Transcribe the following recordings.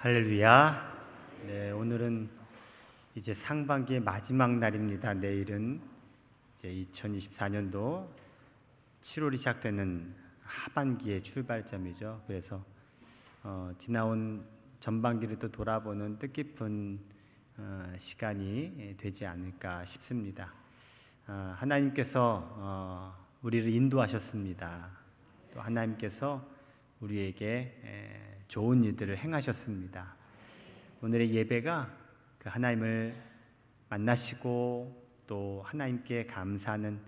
할렐루야. 네, 오늘은 이제 상반기의 마지막 날입니다. 내일은 이제 2024년도 7월이 시작되는 하반기의 출발점이죠. 그래서 지나온 전반기를 또 돌아보는 뜻깊은 시간이 되지 않을까 싶습니다. 하나님께서 우리를 인도하셨습니다. 또 하나님께서 우리에게 좋은 일들을 행하셨습니다. 오늘의 예배가 그 하나님을 만나시고 또 하나님께 감사하는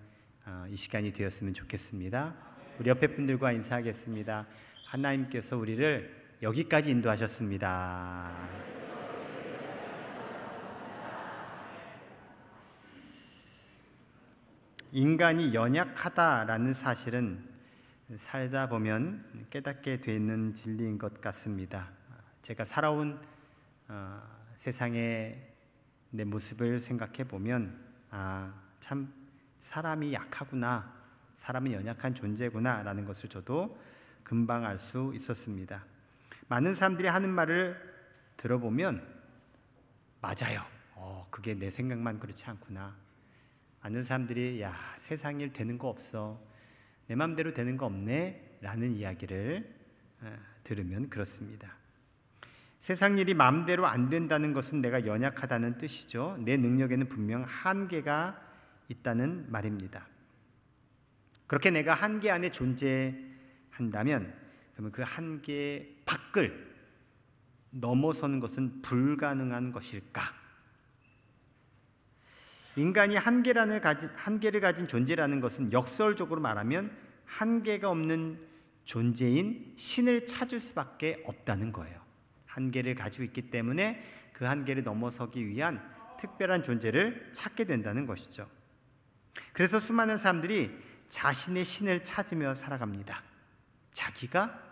이 시간이 되었으면 좋겠습니다. 우리 옆에 분들과 인사하겠습니다. 하나님께서 우리를 여기까지 인도하셨습니다. 인간이 연약하다라는 사실은 살다 보면 깨닫게 되는 진리인 것 같습니다. 제가 살아온 세상의 내 모습을 생각해 보면 참 사람이 약하구나, 사람은 연약한 존재구나 라는 것을 저도 금방 알 수 있었습니다. 많은 사람들이 하는 말을 들어보면 맞아요. 그게 내 생각만 그렇지 않구나. 많은 사람들이 세상 일 되는 거 없어, 내 맘대로 되는 거 없네 라는 이야기를 들으면 그렇습니다. 세상 일이 마음대로 안 된다는 것은 내가 연약하다는 뜻이죠. 내 능력에는 분명 한계가 있다는 말입니다. 그렇게 내가 한계 안에 존재한다면 그러면 그 한계 밖을 넘어서는 것은 불가능한 것일까? 인간이 한계를 가진 존재라는 것은 역설적으로 말하면 한계가 없는 존재인 신을 찾을 수밖에 없다는 거예요. 한계를 가지고 있기 때문에 그 한계를 넘어서기 위한 특별한 존재를 찾게 된다는 것이죠. 그래서 수많은 사람들이 자신의 신을 찾으며 살아갑니다. 자기가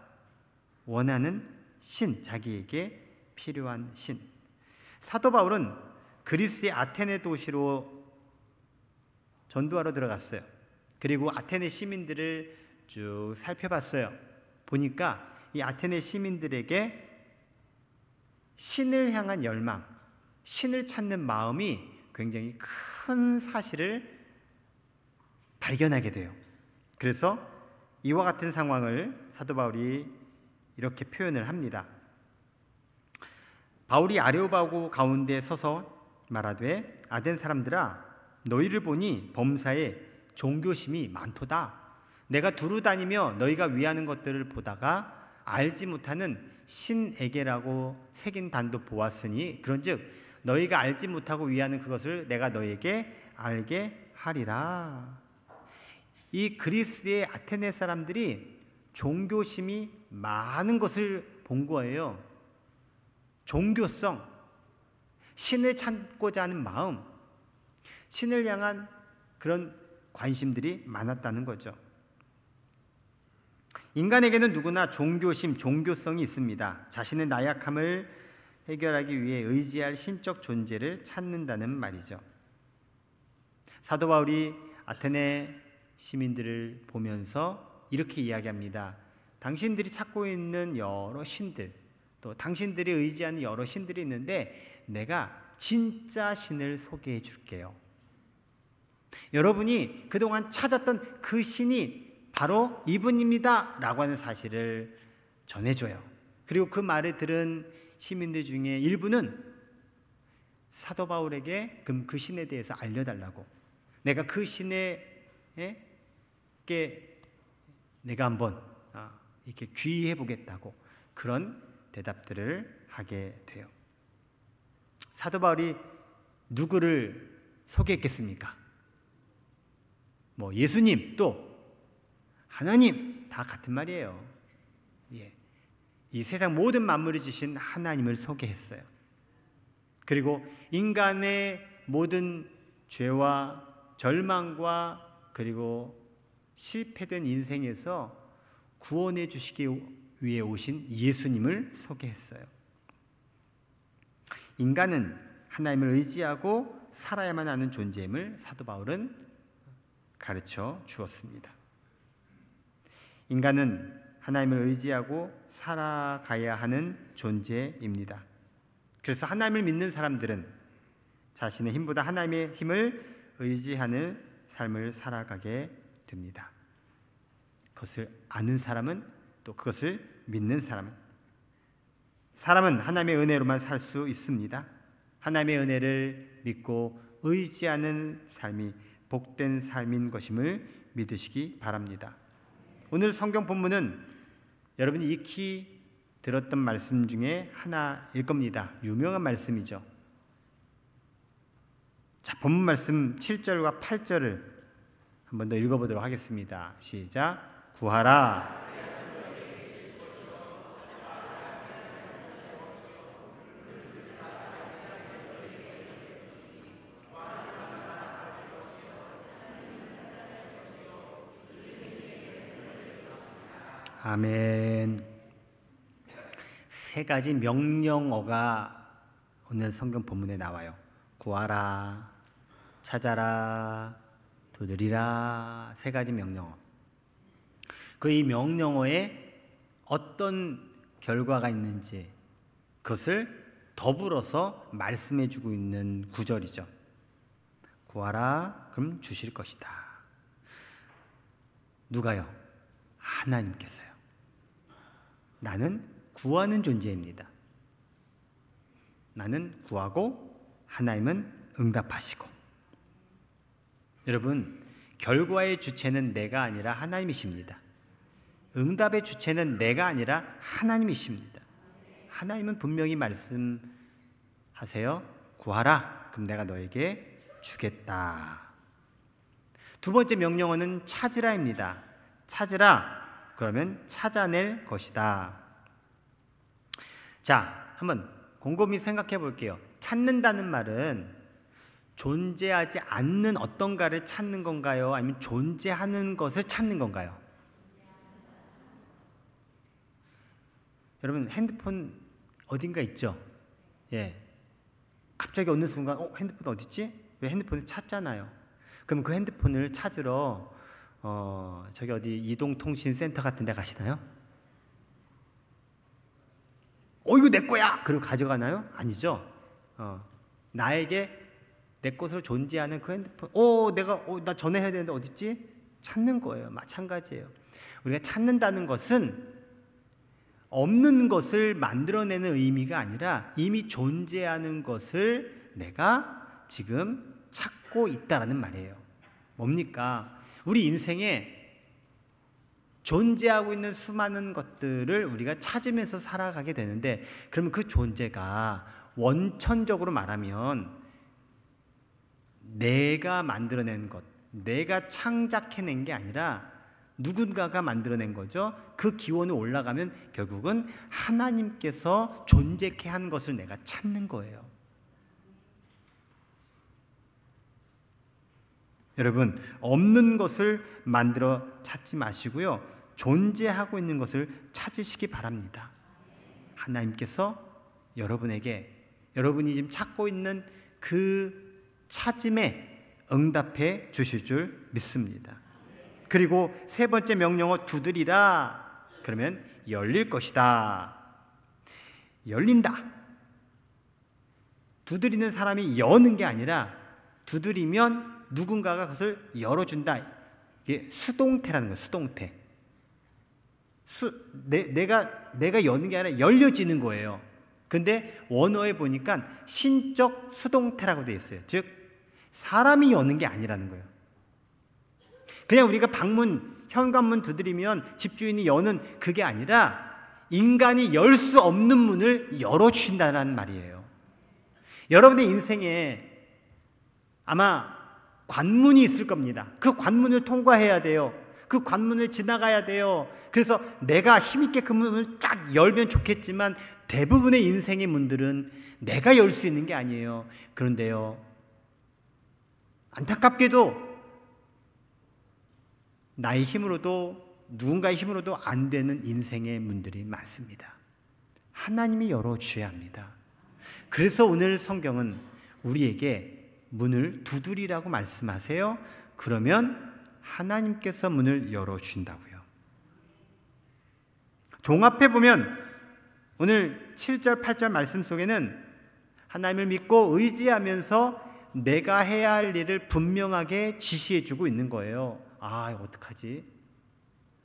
원하는 신, 자기에게 필요한 신. 사도 바울은 그리스의 아테네 도시로 전도하러 들어갔어요. 그리고 아테네 시민들을 쭉 살펴봤어요. 보니까 이 아테네 시민들에게 신을 향한 열망, 신을 찾는 마음이 굉장히 큰 사실을 발견하게 돼요. 그래서 이와 같은 상황을 사도 바울이 이렇게 표현을 합니다. 바울이 아레오바고 가운데 서서 말하되 아덴 사람들아, 너희를 보니 범사에 종교심이 많도다. 내가 두루 다니며 너희가 위하는 것들을 보다가 알지 못하는 신에게라고 새긴 단도 보았으니 그런즉 너희가 알지 못하고 위하는 그것을 내가 너희에게 알게 하리라. 이 그리스의 아테네 사람들이 종교심이 많은 것을 본 거예요. 종교성, 신을 찾고자 하는 마음, 신을 향한 그런 관심들이 많았다는 거죠. 인간에게는 누구나 종교심, 종교성이 있습니다. 자신의 나약함을 해결하기 위해 의지할 신적 존재를 찾는다는 말이죠. 사도 바울이 아테네 시민들을 보면서 이렇게 이야기합니다. 당신들이 찾고 있는 여러 신들, 또 당신들이 의지하는 여러 신들이 있는데 내가 진짜 신을 소개해 줄게요. 여러분이 그동안 찾았던 그 신이 바로 이분입니다 라고 하는 사실을 전해줘요. 그리고 그 말을 들은 시민들 중에 일부는 사도 바울에게 그 신에 대해서 알려달라고, 내가 그 신에게 내가 한번 이렇게 귀의해 보겠다고 그런 대답들을 하게 돼요. 사도 바울이 누구를 소개했겠습니까? 예수님, 또 하나님, 다 같은 말이에요. 이 세상 모든 만물을 지신 하나님을 소개했어요. 그리고 인간의 모든 죄와 절망과 그리고 실패된 인생에서 구원해 주시기 위해 오신 예수님을 소개했어요. 인간은 하나님을 의지하고 살아야만 하는 존재임을 사도 바울은 가르쳐 주었습니다. 인간은 하나님을 의지하고 살아가야 하는 존재입니다. 그래서 하나님을 믿는 사람들은 자신의 힘보다 하나님의 힘을 의지하는 삶을 살아가게 됩니다. 그것을 아는 사람은, 또 그것을 믿는 사람은 하나님의 은혜로만 살 수 있습니다. 하나님의 은혜를 믿고 의지하는 삶이 복된 삶인 것임을 믿으시기 바랍니다. 오늘 성경 본문은 여러분이 익히 들었던 말씀 중에 하나일 겁니다. 유명한 말씀이죠. 자, 본문 말씀 7절과 8절을 한 번 더 읽어보도록 하겠습니다. 시작. 구하라. 아멘. 세 가지 명령어가 오늘 성경 본문에 나와요. 구하라, 찾아라, 두드리라. 세 가지 명령어. 그 이 명령어에 어떤 결과가 있는지 그것을 더불어서 말씀해 주고 있는 구절이죠. 구하라, 그럼 주실 것이다. 누가요? 하나님께서요. 나는 구하는 존재입니다. 나는 구하고 하나님은 응답하시고. 여러분, 결과의 주체는 내가 아니라 하나님이십니다. 응답의 주체는 내가 아니라 하나님이십니다. 하나님은 분명히 말씀하세요. 구하라, 그럼 내가 너에게 주겠다. 두 번째 명령어는 찾으라입니다. 찾으라, 그러면 찾아낼 것이다. 자, 한번 곰곰이 생각해 볼게요. 찾는다는 말은 존재하지 않는 어떤가를 찾는 건가요? 아니면 존재하는 것을 찾는 건가요? 여러분, 핸드폰 어딘가 있죠? 예. 갑자기 어느 순간 핸드폰 어디 있지? 왜 핸드폰을 찾잖아요. 그럼 그 핸드폰을 찾으러 저기 어디 이동통신센터 같은 데 가시나요? 이거 내 거야! 그리고 가져가나요? 아니죠. 나에게 내 것으로 존재하는 그 핸드폰, 나 전화해야 되는데 어딨지? 찾는 거예요. 마찬가지예요. 우리가 찾는다는 것은 없는 것을 만들어내는 의미가 아니라 이미 존재하는 것을 내가 지금 찾고 있다라는 말이에요. 뭡니까? 우리 인생에 존재하고 있는 수많은 것들을 우리가 찾으면서 살아가게 되는데, 그러면 그 존재가 원천적으로 말하면 내가 만들어낸 것, 내가 창작해낸 게 아니라 누군가가 만들어낸 거죠. 그 기원이 올라가면 결국은 하나님께서 존재케 한 것을 내가 찾는 거예요. 여러분, 없는 것을 만들어 찾지 마시고요, 존재하고 있는 것을 찾으시기 바랍니다. 하나님께서 여러분에게 여러분이 지금 찾고 있는 그 찾음에 응답해 주실 줄 믿습니다. 그리고 세 번째 명령어 두드리라. 그러면 열릴 것이다. 열린다. 두드리는 사람이 여는 게 아니라 두드리면 누군가가 그것을 열어준다. 이게 수동태라는 거예요. 수동태. 내가 여는 게 아니라 열려지는 거예요. 근데 원어에 보니까 신적 수동태라고 되어 있어요. 즉 사람이 여는 게 아니라는 거예요. 그냥 우리가 현관문 두드리면 집주인이 여는 그게 아니라 인간이 열 수 없는 문을 열어주신다는 말이에요. 여러분의 인생에 아마 관문이 있을 겁니다. 그 관문을 통과해야 돼요. 그 관문을 지나가야 돼요. 그래서 내가 힘있게 그 문을 쫙 열면 좋겠지만 대부분의 인생의 문들은 내가 열 수 있는 게 아니에요. 그런데요, 안타깝게도 나의 힘으로도 누군가의 힘으로도 안 되는 인생의 문들이 많습니다. 하나님이 열어주셔야 합니다. 그래서 오늘 성경은 우리에게 문을 두드리라고 말씀하세요. 그러면 하나님께서 문을 열어주신다고요. 종합해 보면 오늘 7절 8절 말씀 속에는 하나님을 믿고 의지하면서 내가 해야 할 일을 분명하게 지시해 주고 있는 거예요. 아, 이거 어떡하지?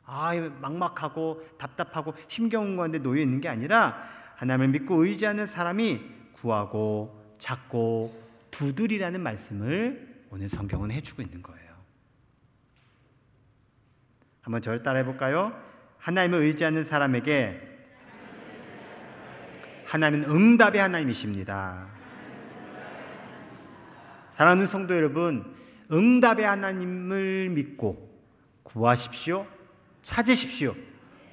아, 막막하고 답답하고 힘겨운 가운데 놓여 있는 게 아니라 하나님을 믿고 의지하는 사람이 구하고 찾고 두드리라는 말씀을 오늘 성경은 해주고 있는 거예요. 한번 저를 따라해 볼까요? 하나님을 의지하는 사람에게 하나님은 응답의 하나님이십니다. 사랑하는 성도 여러분, 응답의 하나님을 믿고 구하십시오, 찾으십시오,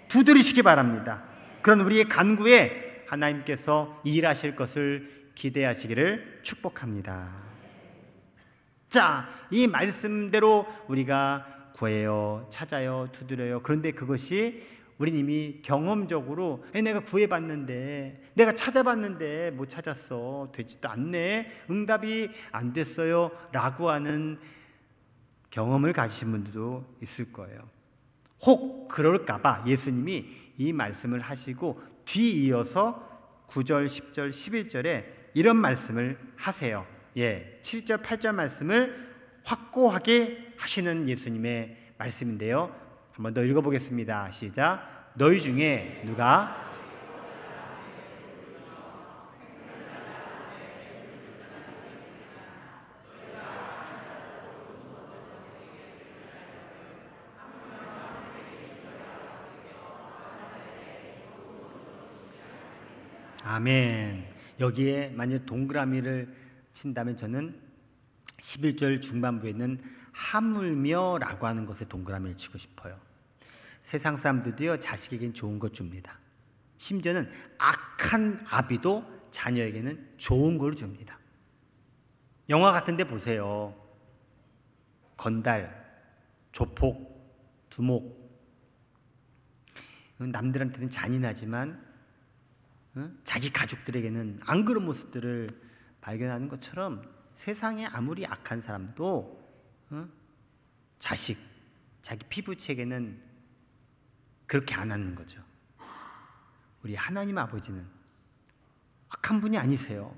두드리시기 바랍니다. 그런 우리의 간구에 하나님께서 일하실 것을 기대하시기를 축복합니다. 자, 이 말씀대로 우리가 구해요, 찾아요, 두드려요. 그런데 그것이 우린 이미 경험적으로 내가 구해봤는데, 내가 찾아봤는데 못 찾았어, 되지도 않네, 응답이 안 됐어요 라고 하는 경험을 가지신 분들도 있을 거예요. 혹 그럴까봐 예수님이 이 말씀을 하시고 뒤이어서 9절, 10절, 11절에 이런 말씀을 하세요. 7절, 8절 말씀을 확고하게 하시는 예수님의 말씀인데요, 한번 더 읽어보겠습니다. 시작. 너희 중에 누가 아멘. 여기에 만약 동그라미를 친다면 저는 11절 중반부에 있는 하물며 라고 하는 것에 동그라미를 치고 싶어요. 세상 사람들도요, 자식에게는 좋은 것 줍니다. 심지어는 악한 아비도 자녀에게는 좋은 걸 줍니다. 영화 같은 데 보세요. 건달, 조폭, 두목. 남들한테는 잔인하지만 자기 가족들에게는 안 그런 모습들을 발견하는 것처럼 세상에 아무리 악한 사람도 자식, 자기 피부책에는 그렇게 안 하는 거죠. 우리 하나님 아버지는 악한 분이 아니세요.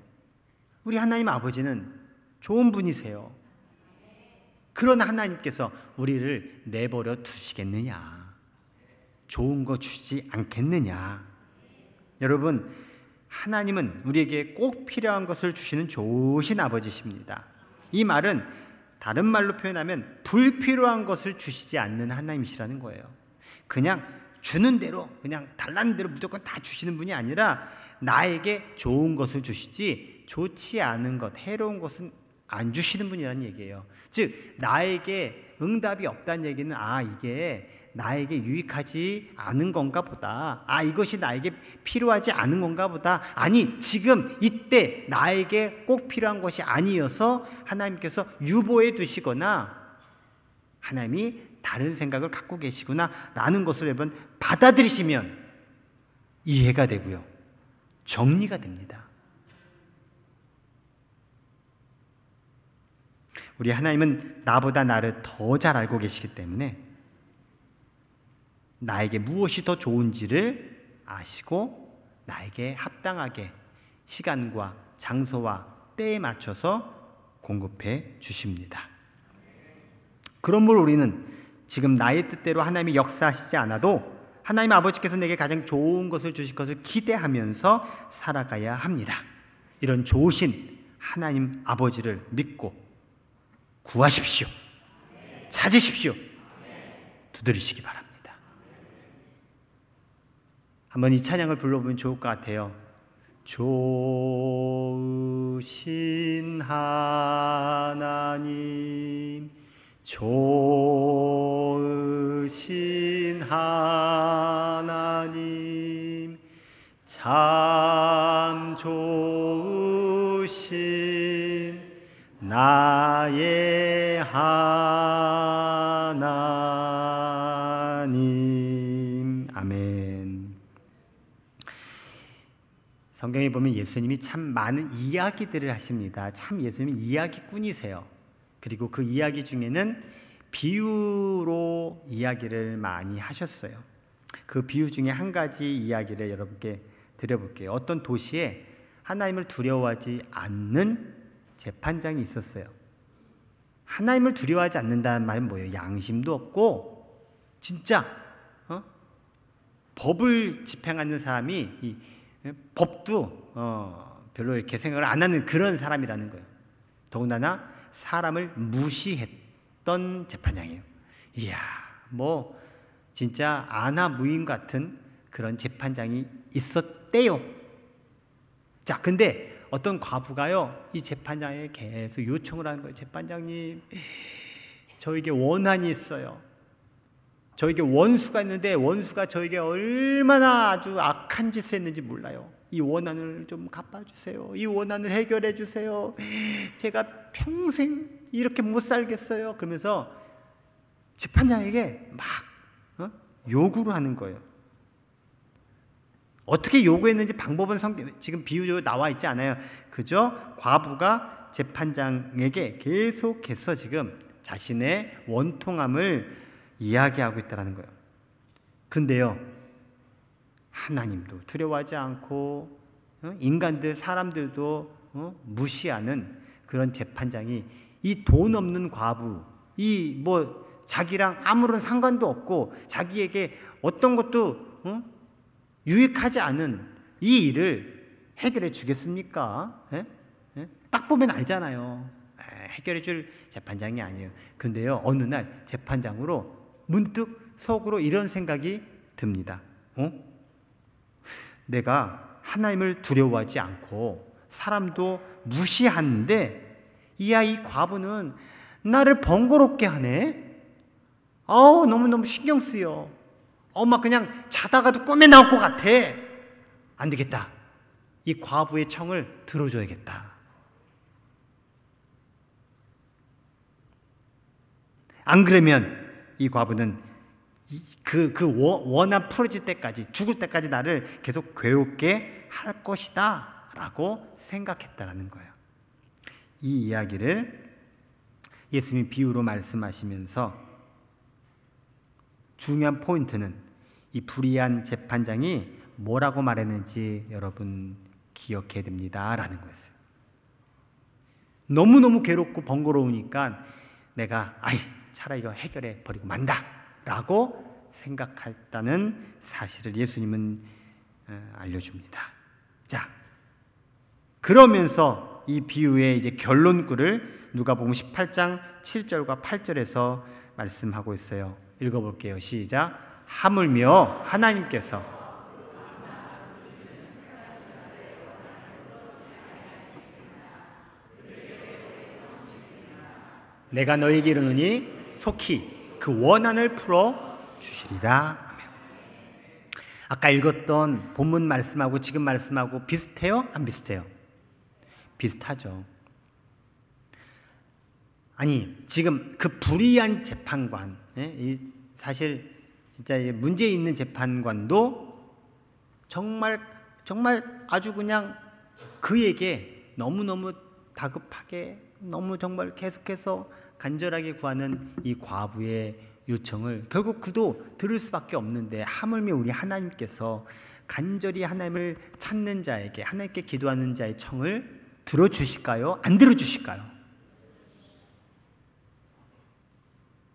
우리 하나님 아버지는 좋은 분이세요. 그런 하나님께서 우리를 내버려 두시겠느냐? 좋은 거 주지 않겠느냐? 여러분, 하나님은 우리에게 꼭 필요한 것을 주시는 좋으신 아버지십니다. 이 말은 다른 말로 표현하면 불필요한 것을 주시지 않는 하나님이시라는 거예요. 그냥 주는 대로, 그냥 달라는 대로 무조건 다 주시는 분이 아니라 나에게 좋은 것을 주시지 좋지 않은 것, 해로운 것은 안 주시는 분이라는 얘기예요. 즉 나에게 응답이 없다는 얘기는 이게 나에게 유익하지 않은 건가 보다, 이것이 나에게 필요하지 않은 건가 보다, 아니 지금 이때 나에게 꼭 필요한 것이 아니어서 하나님께서 유보해 두시거나 하나님이 다른 생각을 갖고 계시구나 라는 것을 여러분 받아들이시면 이해가 되고요, 정리가 됩니다. 우리 하나님은 나보다 나를 더 잘 알고 계시기 때문에 나에게 무엇이 더 좋은지를 아시고 나에게 합당하게 시간과 장소와 때에 맞춰서 공급해 주십니다. 그러므로 우리는 지금 나의 뜻대로 하나님이 역사하시지 않아도 하나님 아버지께서 내게 가장 좋은 것을 주실 것을 기대하면서 살아가야 합니다. 이런 좋으신 하나님 아버지를 믿고 구하십시오, 찾으십시오, 두드리시기 바랍니다. 한번 이 찬양을 불러보면 좋을 것 같아요. 좋으신 하나님, 좋으신 하나님, 참 좋으신 나의 하나님. 아멘. 성경에 보면 예수님이 참 많은 이야기들을 하십니다. 참 예수님은 이야기꾼이세요. 그리고 그 이야기 중에는 비유로 이야기를 많이 하셨어요. 그 비유 중에 한 가지 이야기를 여러분께 드려볼게요. 어떤 도시에 하나님을 두려워하지 않는 재판장이 있었어요. 하나님을 두려워하지 않는다는 말은 뭐예요? 양심도 없고 진짜 법을 집행하는 사람이 법도 별로 이렇게 생각을 안 하는 그런 사람이라는 거예요. 더군다나 사람을 무시했던 재판장이에요. 이야, 뭐 진짜 아나무인 같은 그런 재판장이 있었대요. 자, 근데 어떤 과부가요, 이 재판장에게 계속 요청을 하는 거예요. 재판장님, 저에게 원한이 있어요. 저에게 원수가 있는데 원수가 저에게 얼마나 아주 악한 짓을 했는지 몰라요. 이 원한을 좀 갚아주세요. 이 원한을 해결해 주세요. 제가 평생 이렇게 못 살겠어요. 그러면서 재판장에게 막 요구를 하는 거예요. 어떻게 요구했는지 방법은 지금 비유적으로 나와 있지 않아요. 그저 과부가 재판장에게 계속해서 지금 자신의 원통함을 이야기하고 있다는 거예요. 근데요, 하나님도 두려워하지 않고 인간들, 사람들도 무시하는 그런 재판장이 이 돈 없는 과부, 이 뭐 자기랑 아무런 상관도 없고 자기에게 어떤 것도 유익하지 않은 이 일을 해결해 주겠습니까? 딱 보면 알잖아요. 해결해 줄 재판장이 아니에요. 근데요, 어느 날 재판장으로 문득 속으로 이런 생각이 듭니다. 내가 하나님을 두려워하지 않고 사람도 무시하는데 이 과부는 나를 번거롭게 하네. 너무너무 신경 쓰여. 막 그냥 자다가도 꿈에 나올 것 같아. 안 되겠다. 이 과부의 청을 들어줘야겠다. 안 그러면 이 과부는 그 원한 풀어질 때까지, 죽을 때까지 나를 계속 괴롭게 할 것이다 라고 생각했다라는 거예요. 이 이야기를 예수님이 비유로 말씀하시면서 중요한 포인트는 이 불의한 재판장이 뭐라고 말했는지 여러분 기억해야 됩니다 라는 거였어요. 너무너무 괴롭고 번거로우니까 내가 차라리 이거 해결해 버리고 만다 라고 생각했다는 사실을 예수님은 알려줍니다. 자, 그러면서 이 비유의 이제 결론구를 누가복음 18장 7절과 8절에서 말씀하고 있어요. 읽어볼게요. 시작. 하물며 하나님께서 내가 너에게 이르노니 속히 그 원한을 풀어 주시리라. 아멘. 아까 읽었던 본문 말씀하고 지금 말씀하고 비슷해요? 안 비슷해요? 비슷하죠. 아니, 지금 그 불의한 재판관, 사실 진짜 문제 있는 재판관도 정말 아주 그냥 그에게 너무너무 다급하게, 너무 정말 계속해서 간절하게 구하는 이 과부의 요청을 결국 그도 들을 수밖에 없는데, 하물며 우리 하나님께서 간절히 하나님을 찾는 자에게, 하나님께 기도하는 자의 청을 들어주실까요? 안 들어주실까요?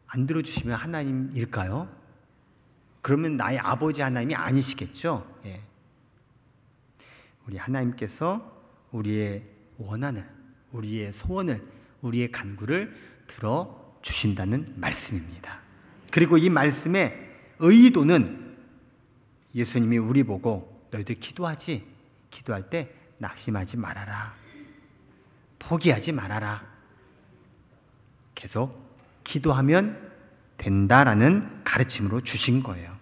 안 들어주시면 하나님일까요? 그러면 나의 아버지 하나님이 아니시겠죠? 예. 우리 하나님께서 우리의 원한을, 우리의 소원을, 우리의 간구를 들어주신다는 말씀입니다. 그리고 이 말씀의 의도는 예수님이 우리 보고 너희들 기도할 때 낙심하지 말아라, 포기하지 말아라, 계속 기도하면 된다라는 가르침으로 주신 거예요.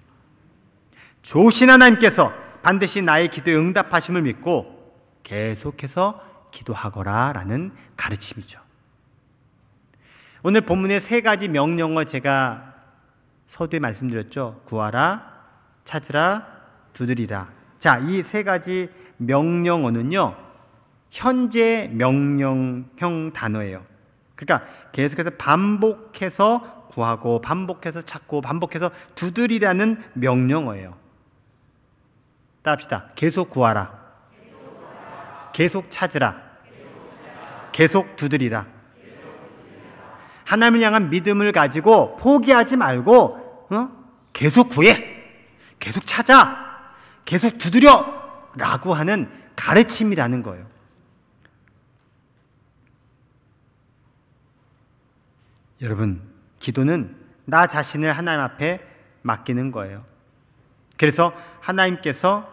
좋으신 하나님께서 반드시 나의 기도에 응답하심을 믿고 계속해서 기도하거라라는 가르침이죠. 오늘 본문의 세 가지 명령어 제가 서두에 말씀드렸죠. 구하라, 찾으라, 두드리라. 자, 이 세 가지 명령어는요, 현재 명령형 단어예요. 그러니까 계속해서 반복해서 구하고, 반복해서 찾고, 반복해서 두드리라는 명령어예요. 따라합시다. 계속 구하라. 계속 찾으라. 계속 두드리라. 하나님을 향한 믿음을 가지고 포기하지 말고 계속 구해. 계속 찾아. 계속 두드려. 라고 하는 가르침이라는 거예요. 여러분, 기도는 나 자신을 하나님 앞에 맡기는 거예요. 그래서 하나님께서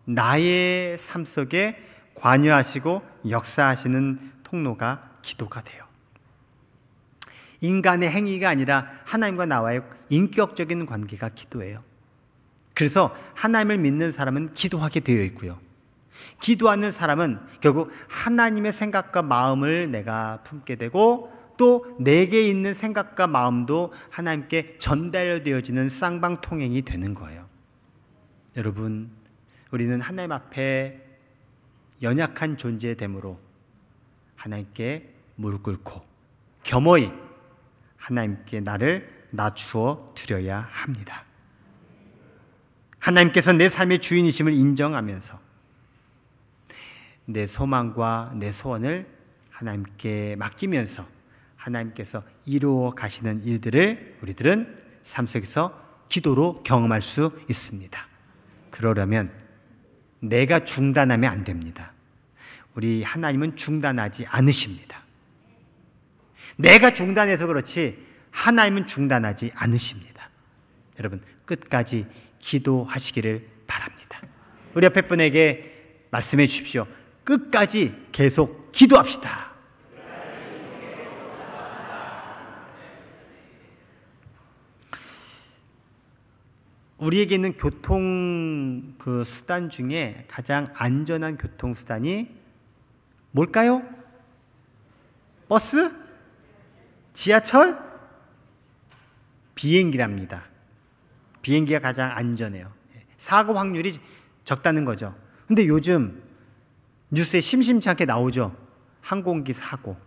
나의 삶 속에 관여하시고 역사하시는 통로가 기도가 돼요. 인간의 행위가 아니라 하나님과 나와의 인격적인 관계가 기도예요. 그래서 하나님을 믿는 사람은 기도하게 되어 있고요. 기도하는 사람은 결국 하나님의 생각과 마음을 내가 품게 되고 또 내게 있는 생각과 마음도 하나님께 전달되어지는 쌍방통행이 되는 거예요. 여러분, 우리는 하나님 앞에 연약한 존재됨으로 하나님께 무릎 꿇고 겸허히 하나님께 나를 낮추어 드려야 합니다. 하나님께서 내 삶의 주인이심을 인정하면서 내 소망과 내 소원을 하나님께 맡기면서 하나님께서 이루어 가시는 일들을 우리들은 삶 속에서 기도로 경험할 수 있습니다. 그러려면 내가 중단하면 안 됩니다. 우리 하나님은 중단하지 않으십니다. 내가 중단해서 그렇지 하나님은 중단하지 않으십니다. 여러분, 끝까지 기도하시기를 바랍니다. 우리 옆에 분에게 말씀해 주십시오. 끝까지 계속 기도합시다. 우리에게 있는 교통 수단 중에 가장 안전한 교통수단이 뭘까요? 버스? 지하철? 비행기랍니다. 비행기가 가장 안전해요. 사고 확률이 적다는 거죠. 근데 요즘 뉴스에 심심치 않게 나오죠. 항공기 사고,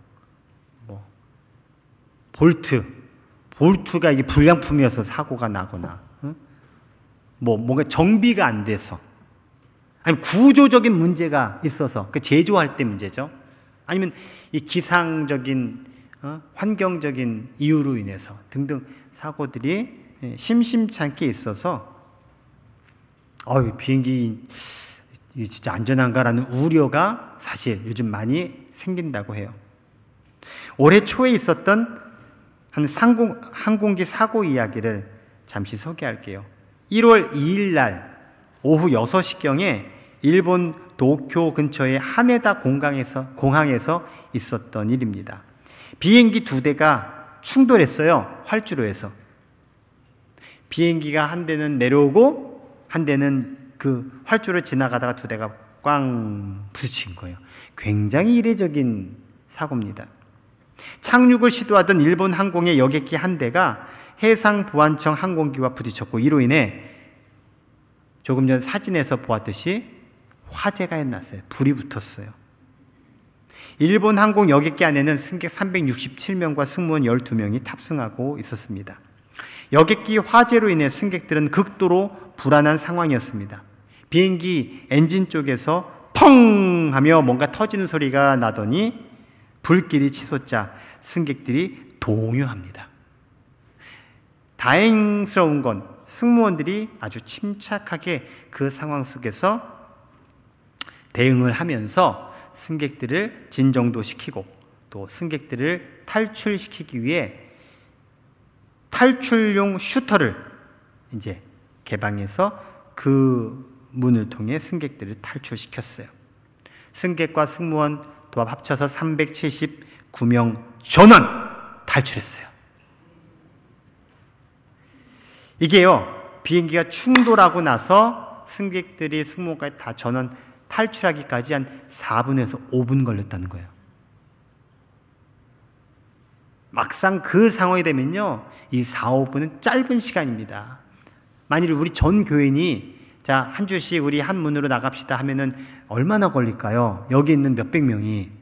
볼트가 이게 불량품이어서 사고가 나거나, 뭔가 정비가 안 돼서, 아니면 구조적인 문제가 있어서 그 제조할 때 문제죠. 아니면 이 기상적인 환경적인 이유로 인해서 등등 사고들이 심심치 않게 있어서 비행기 진짜 안전한가라는 우려가 사실 요즘 많이 생긴다고 해요. 올해 초에 있었던 한 항공기 사고 이야기를 잠시 소개할게요. 1월 2일 날 오후 6시경에 일본 도쿄 근처의 하네다 공항에서 있었던 일입니다. 비행기 2대가 충돌했어요. 활주로에서. 비행기가 한 대는 내려오고 한 대는 그 활주로를 지나가다가 2대가 꽝 부딪힌 거예요. 굉장히 이례적인 사고입니다. 착륙을 시도하던 일본 항공의 여객기 한 대가 해상보안청 항공기와 부딪혔고 이로 인해 조금 전 사진에서 보았듯이 화재가 일어났어요. 불이 붙었어요. 일본 항공 여객기 안에는 승객 367명과 승무원 12명이 탑승하고 있었습니다. 여객기 화재로 인해 승객들은 극도로 불안한 상황이었습니다. 비행기 엔진 쪽에서 펑 하며 뭔가 터지는 소리가 나더니 불길이 치솟자 승객들이 동요합니다. 다행스러운 건 승무원들이 아주 침착하게 그 상황 속에서 대응을 하면서 승객들을 진정도시키고 또 승객들을 탈출시키기 위해 탈출용 슈터를 이제 개방해서 그 문을 통해 승객들을 탈출시켰어요. 승객과 승무원 도합 합쳐서 379명 전원 탈출했어요. 이게요, 비행기가 충돌하고 나서 승객들이 승무원까지 다 전원 탈출하기까지 한 4분에서 5분 걸렸다는 거예요. 막상 그 상황이 되면요, 이 4, 5분은 짧은 시간입니다. 만일 우리 전 교인이 자, 한 줄씩 우리 한 문으로 나갑시다 하면은 얼마나 걸릴까요? 여기 있는 몇백 명이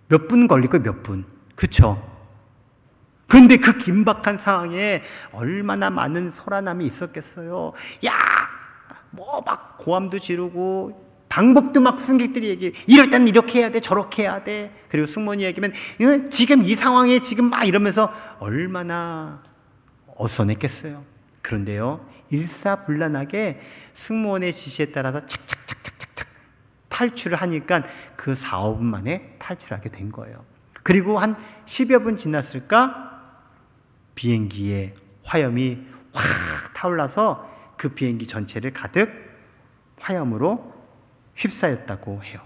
몇 분 걸릴 거예요, 몇 분. 그쵸? 근데 그 긴박한 상황에 얼마나 많은 소란함이 있었겠어요. 야! 뭐 막 고함도 지르고 방법도 막 승객들이 얘기해. 이럴 때는 이렇게 해야 돼, 저렇게 해야 돼. 그리고 승무원이 얘기하면 지금 이 상황에 지금 막 이러면서 얼마나 어수선했겠어요. 그런데요, 일사불란하게 승무원의 지시에 따라서 착착착착착착 탈출을 하니까 그 4, 5분 만에 탈출하게 된 거예요. 그리고 한 10여 분 지났을까? 비행기에 화염이 확 타올라서 그 비행기 전체를 가득 화염으로 휩싸였다고 해요.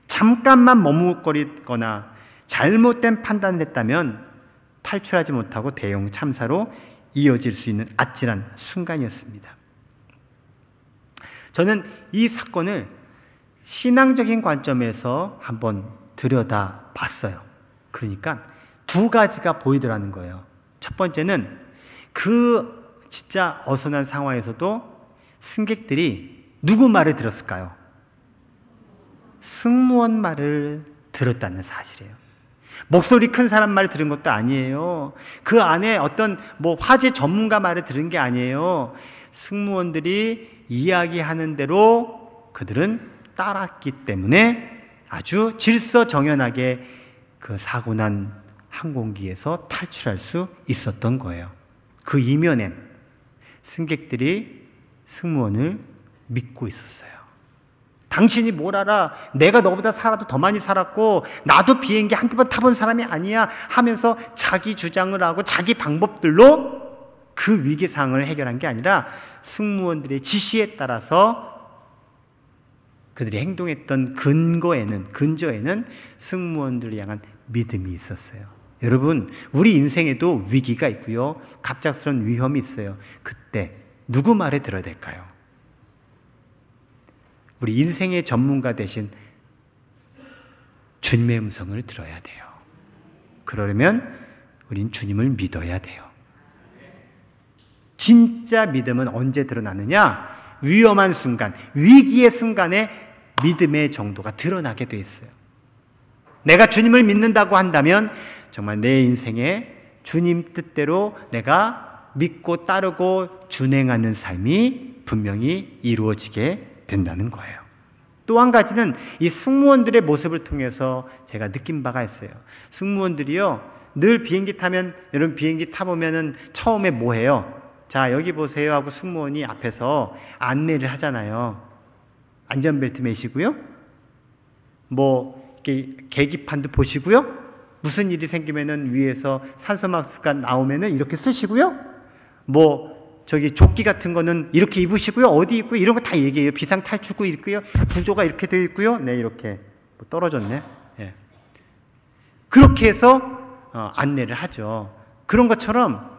잠깐만 머뭇거리거나 잘못된 판단을 했다면 탈출하지 못하고 대형 참사로 이어질 수 있는 아찔한 순간이었습니다. 저는 이 사건을 신앙적인 관점에서 한번 들여다봤어요. 그러니까 두 가지가 보이더라는 거예요. 첫 번째는 그 진짜 어수선한 상황에서도 승객들이 누구 말을 들었을까요? 승무원 말을 들었다는 사실이에요. 목소리 큰 사람 말을 들은 것도 아니에요. 그 안에 어떤 화재 전문가 말을 들은 게 아니에요. 승무원들이 이야기하는 대로 그들은 따랐기 때문에 아주 질서정연하게 그 사고 난 항공기에서 탈출할 수 있었던 거예요. 그 이면엔 승객들이 승무원을 믿고 있었어요. 당신이 뭘 알아? 내가 너보다 살아도 더 많이 살았고 나도 비행기 한두 번 타본 사람이 아니야 하면서 자기 주장을 하고 자기 방법들로 그 위기 상황을 해결한 게 아니라 승무원들의 지시에 따라서 그들이 행동했던 근저에는 승무원들을 향한 믿음이 있었어요. 여러분, 우리 인생에도 위기가 있고요, 갑작스러운 위험이 있어요. 그때 누구 말에 들어야 될까요? 우리 인생의 전문가 되신 주님의 음성을 들어야 돼요. 그러려면 우린 주님을 믿어야 돼요. 진짜 믿음은 언제 드러나느냐? 위험한 순간, 위기의 순간에 믿음의 정도가 드러나게 돼 있어요. 내가 주님을 믿는다고 한다면 정말 내 인생에 주님 뜻대로 내가 믿고 따르고 준행하는 삶이 분명히 이루어지게 된다는 거예요. 또 한 가지는 이 승무원들의 모습을 통해서 제가 느낀 바가 있어요. 승무원들이요, 늘 비행기 타면, 여러분 비행기 타보면은 처음에 뭐 해요? 자, 여기 보세요 하고 승무원이 앞에서 안내를 하잖아요. 안전벨트 매시고요, 이렇게 계기판도 보시고요, 무슨 일이 생기면은 위에서 산소 마스크가 나오면은 이렇게 쓰시고요, 저기 조끼 같은 거는 이렇게 입으시고요, 어디 있고 이런 거 다 얘기해요. 비상 탈출구 있고요, 구조가 이렇게 되어 있고요. 네, 이렇게 떨어졌네. 예. 그렇게 해서 안내를 하죠. 그런 것처럼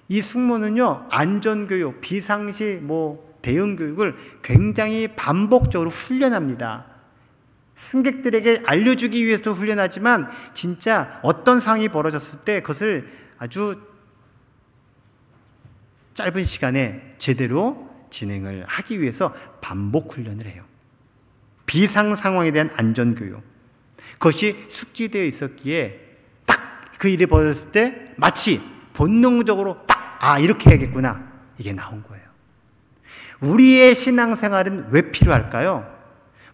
이 승무원은요, 안전교육, 비상시 대응교육을 굉장히 반복적으로 훈련합니다. 승객들에게 알려주기 위해서도 훈련하지만 진짜 어떤 상황이 벌어졌을 때 그것을 아주 짧은 시간에 제대로 진행을 하기 위해서 반복 훈련을 해요. 비상 상황에 대한 안전교육, 그것이 숙지되어 있었기에 딱 그 일이 벌어졌을 때 마치 본능적으로 이렇게 해야겠구나, 이게 나온 거예요. 우리의 신앙생활은 왜 필요할까요?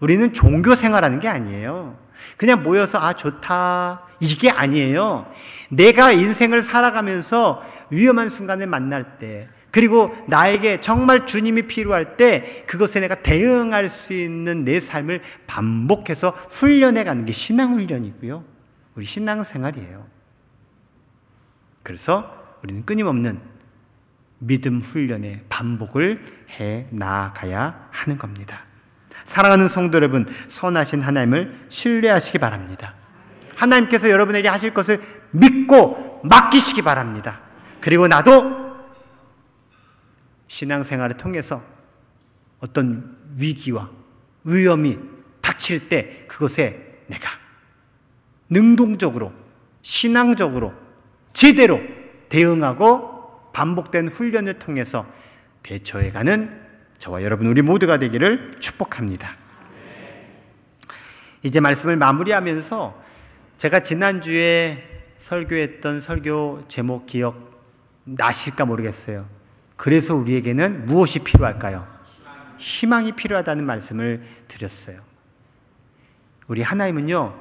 우리는 종교생활하는 게 아니에요. 그냥 모여서 좋다, 이게 아니에요. 내가 인생을 살아가면서 위험한 순간을 만날 때, 그리고 나에게 정말 주님이 필요할 때 그것에 내가 대응할 수 있는 내 삶을 반복해서 훈련해가는 게 신앙훈련이고요, 우리 신앙생활이에요. 그래서 우리는 끊임없는 믿음 훈련의 반복을 해 나아가야 하는 겁니다. 사랑하는 성도 여러분, 선하신 하나님을 신뢰하시기 바랍니다. 하나님께서 여러분에게 하실 것을 믿고 맡기시기 바랍니다. 그리고 나도 신앙생활을 통해서 어떤 위기와 위험이 닥칠 때 그것에 내가 능동적으로, 신앙적으로 제대로 대응하고 반복된 훈련을 통해서 대처해가는 저와 여러분 우리 모두가 되기를 축복합니다. 이제 말씀을 마무리하면서 제가 지난주에 설교했던 설교 제목 기억 나실까 모르겠어요. 그래서 우리에게는 무엇이 필요할까요? 희망이 필요하다는 말씀을 드렸어요. 우리 하나님은요,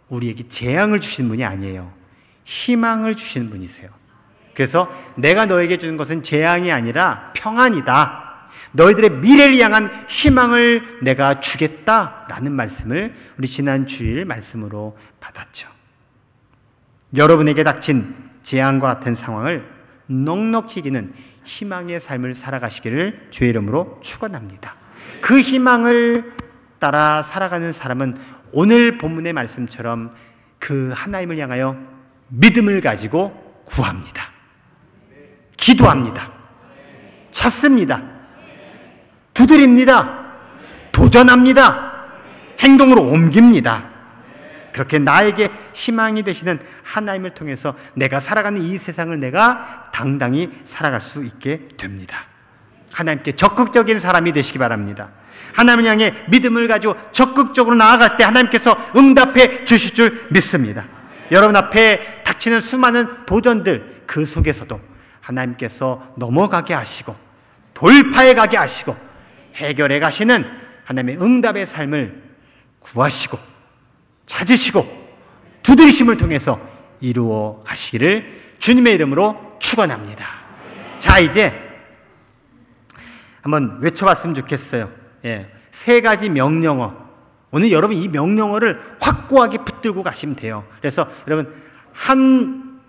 우리에게 재앙을 주시는 분이 아니에요. 희망을 주시는 분이세요. 그래서 내가 너에게 주는 것은 재앙이 아니라 평안이다. 너희들의 미래를 향한 희망을 내가 주겠다라는 말씀을 우리 지난 주일 말씀으로 받았죠. 여러분에게 닥친 재앙과 같은 상황을 넉넉히 이기는 희망의 삶을 살아가시기를 주의 이름으로 축원합니다. 그 희망을 따라 살아가는 사람은 오늘 본문의 말씀처럼 그 하나님을 향하여 믿음을 가지고 구합니다. 기도합니다. 찾습니다. 두드립니다. 도전합니다. 행동으로 옮깁니다. 그렇게 나에게 희망이 되시는 하나님을 통해서 내가 살아가는 이 세상을 내가 당당히 살아갈 수 있게 됩니다. 하나님께 적극적인 사람이 되시기 바랍니다. 하나님을 향해 믿음을 가지고 적극적으로 나아갈 때 하나님께서 응답해 주실 줄 믿습니다. 여러분 앞에 닥치는 수많은 도전들, 그 속에서도 하나님께서 넘어가게 하시고 돌파해 가게 하시고 해결해 가시는 하나님의 응답의 삶을 구하시고 찾으시고 두드리심을 통해서 이루어 가시기를 주님의 이름으로 축원합니다. 자, 이제 한번 외쳐봤으면 좋겠어요. 세 가지 명령어. 오늘 여러분 이 명령어를 확고하게 붙들고 가시면 돼요. 그래서 여러분 한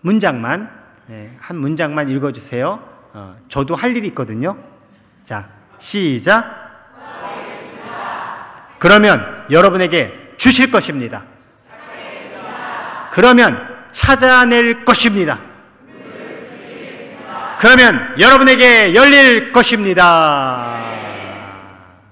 문장만 읽어주세요. 저도 할 일이 있거든요. 자, 시작. 그러면 여러분에게 주실 것입니다. 그러면 찾아낼 것입니다. 그러면 여러분에게 열릴 것입니다.